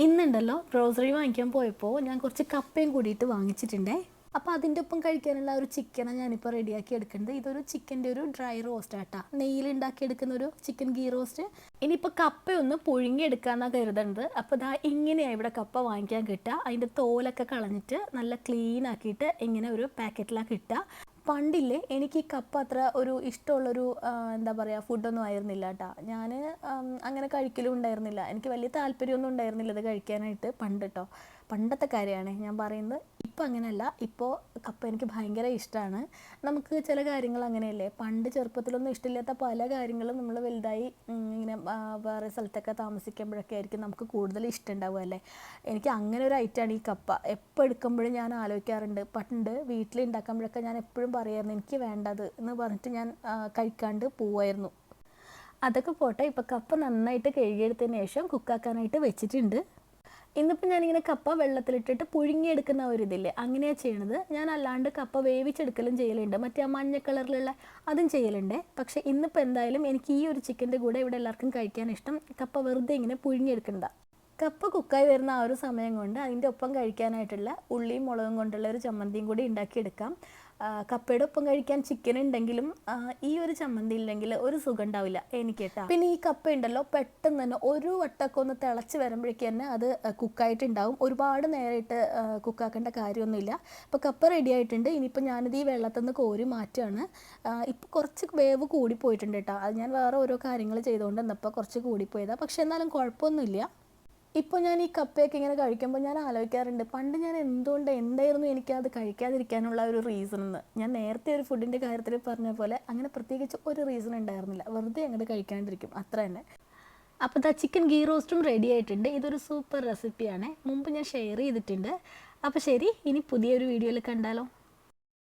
ഇന്നുണ്ടല്ലോ grocery വാങ്ങിക്കാൻ പോയപ്പോൾ ഞാൻ കുറച്ച് കപ്പയും കൂടിയിട്ട് വാങ്ങിച്ചിട്ടുണ്ടേ. അപ്പോൾ അതിൻ്റെ ഒപ്പം കഴിക്കാനുള്ള ഒരു ചിക്കനാണ് ഞാനിപ്പോൾ റെഡിയാക്കി എടുക്കുന്നത്. ഇതൊരു ചിക്കൻ്റെ ഒരു ഡ്രൈ റോസ്റ്റ് ആട്ടാ, നെയ്യിലുണ്ടാക്കി എടുക്കുന്ന ഒരു ചിക്കൻ ഗീ റോസ്റ്റ്. ഇനിയിപ്പോൾ കപ്പയൊന്ന് പുഴുങ്ങിയെടുക്കാമെന്നാണ് കരുതുന്നത്. അപ്പോൾ ഇതാ ഇങ്ങനെയാണ് ഇവിടെ കപ്പ വാങ്ങിക്കാൻ കിട്ടുക. അതിൻ്റെ തോലൊക്കെ കളഞ്ഞിട്ട് നല്ല ക്ലീൻ ആക്കിയിട്ട് ഇങ്ങനെ ഒരു പാക്കറ്റിലാണ് കിട്ടുക. പണ്ടില്ലേ എനിക്ക് ഈ കപ്പ അത്ര ഒരു ഇഷ്ടമുള്ളൊരു എന്താ പറയുക ഫുഡൊന്നും ആയിരുന്നില്ല കേട്ടോ. ഞാൻ അങ്ങനെ കഴിക്കലും ഉണ്ടായിരുന്നില്ല. എനിക്ക് വലിയ താല്പര്യമൊന്നും ഉണ്ടായിരുന്നില്ല ഇത് കഴിക്കാനായിട്ട് പണ്ട് കേട്ടോ. പണ്ടത്തെ കാര്യമാണ് ഞാൻ പറയുന്നത്. ഇപ്പം അങ്ങനെയല്ല. ഇപ്പോൾ കപ്പ എനിക്ക് ഭയങ്കര ഇഷ്ടമാണ്. നമുക്ക് ചില കാര്യങ്ങൾ അങ്ങനെയല്ലേ, പണ്ട് ചെറുപ്പത്തിലൊന്നും ഇഷ്ടമില്ലാത്ത പല കാര്യങ്ങളും നമ്മൾ വലുതായി ഇങ്ങനെ വേറെ സ്ഥലത്തൊക്കെ താമസിക്കുമ്പോഴൊക്കെ ആയിരിക്കും നമുക്ക് കൂടുതൽ ഇഷ്ടം ഉണ്ടാവുക അല്ലേ. എനിക്ക് അങ്ങനെ ഒരു ഐറ്റമാണ് ഈ കപ്പ. എപ്പോൾ എടുക്കുമ്പോഴും ഞാൻ ആലോചിക്കാറുണ്ട്, പണ്ട് വീട്ടിൽ ഉണ്ടാക്കുമ്പോഴൊക്കെ ഞാൻ എപ്പോഴും പറയായിരുന്നു എനിക്ക് വേണ്ടത് എന്ന് പറഞ്ഞിട്ട് ഞാൻ കഴിക്കാണ്ട് പോവായിരുന്നു. അതൊക്കെ പോട്ടെ, ഇപ്പോൾ കപ്പ നന്നായിട്ട് കഴുകിയെടുത്തതിന് ശേഷം കുക്കാക്കാനായിട്ട് വെച്ചിട്ടുണ്ട്. ഇന്നിപ്പോൾ ഞാനിങ്ങനെ കപ്പ വെള്ളത്തിലിട്ടിട്ട് പുഴുങ്ങിയെടുക്കുന്ന ഒരു ഇതില്ലേ, അങ്ങനെയാണ് ചെയ്യണത്. ഞാൻ അല്ലാണ്ട് കപ്പ വേവിച്ചെടുക്കലും ചെയ്യലുണ്ട്, മറ്റേ ആ മഞ്ഞ കളറിലുള്ള അതും ചെയ്യലുണ്ട്. പക്ഷേ ഇന്നിപ്പോൾ എന്തായാലും എനിക്ക് ഈ ഒരു ചിക്കൻ്റെ കൂടെ ഇവിടെ എല്ലാവർക്കും കഴിക്കാൻ ഇഷ്ടം കപ്പ വെറുതെ ഇങ്ങനെ പുഴുങ്ങിയെടുക്കുന്നതാണ്. കപ്പ കുക്കായി വരുന്ന ആ ഒരു സമയം കൊണ്ട് അതിൻ്റെ ഒപ്പം കഴിക്കാനായിട്ടുള്ള ഉള്ളിയും മുളകും കൊണ്ടുള്ള ഒരു ചമ്മന്തിയും കൂടി ഉണ്ടാക്കിയെടുക്കാം. കപ്പയുടെ ഒപ്പം കഴിക്കാൻ ചിക്കൻ ഉണ്ടെങ്കിലും ഈ ഒരു ചമ്മന്തി ഇല്ലെങ്കിൽ ഒരു സുഖം ഉണ്ടാവില്ല എനിക്ക് കേട്ടോ. പിന്നെ ഈ കപ്പ ഉണ്ടല്ലോ പെട്ടെന്ന് തന്നെ ഒരു വട്ടമൊക്കെ ഒന്ന് തിളച്ച് വരുമ്പോഴേക്ക് തന്നെ അത് കുക്കായിട്ടുണ്ടാവും. ഒരുപാട് നേരമായിട്ട് കുക്കാക്കേണ്ട കാര്യമൊന്നുമില്ല. ഇപ്പോൾ കപ്പ റെഡി ആയിട്ടുണ്ട്. ഇനിയിപ്പോൾ ഞാനിത് ഈ വെള്ളത്തിൽ നിന്ന് കോരി മാറ്റുകയാണ്. ഇപ്പോൾ കുറച്ച് വേവ് കൂടിപ്പോയിട്ടുണ്ട് കേട്ടോ. അത് ഞാൻ വേറെ ഓരോ കാര്യങ്ങൾ ചെയ്തുകൊണ്ട് വന്നപ്പോൾ കുറച്ച് കൂടിപ്പോയതാണ്. പക്ഷേ എന്നാലും കുഴപ്പമൊന്നുമില്ല. ഇപ്പോൾ ഞാൻ ഈ കപ്പയൊക്കെ ഇങ്ങനെ കഴിക്കുമ്പോൾ ഞാൻ ആലോചിക്കാറുണ്ട്, പണ്ട് ഞാൻ എന്തായിരുന്നു എനിക്കത് കഴിക്കാതിരിക്കാനുള്ള ഒരു റീസൺ എന്ന്. ഞാൻ നേരത്തെ ഒരു ഫുഡിൻ്റെ കാര്യത്തിൽ പറഞ്ഞ പോലെ അങ്ങനെ പ്രത്യേകിച്ച് ഒരു റീസൺ ഉണ്ടായിരുന്നില്ല, വെറുതെ അങ്ങോട്ട് കഴിക്കാണ്ടിരിക്കും, അത്ര തന്നെ. അപ്പോൾ ദാ ചിക്കൻ ഗീ റോസ്റ്റും റെഡി ആയിട്ടുണ്ട്. ഇതൊരു സൂപ്പർ റെസിപ്പിയാണ്, മുമ്പ് ഞാൻ ഷെയർ ചെയ്തിട്ടുണ്ട്. അപ്പോൾ ശരി, ഇനി പുതിയൊരു വീഡിയോയിൽ കണ്ടാലോ.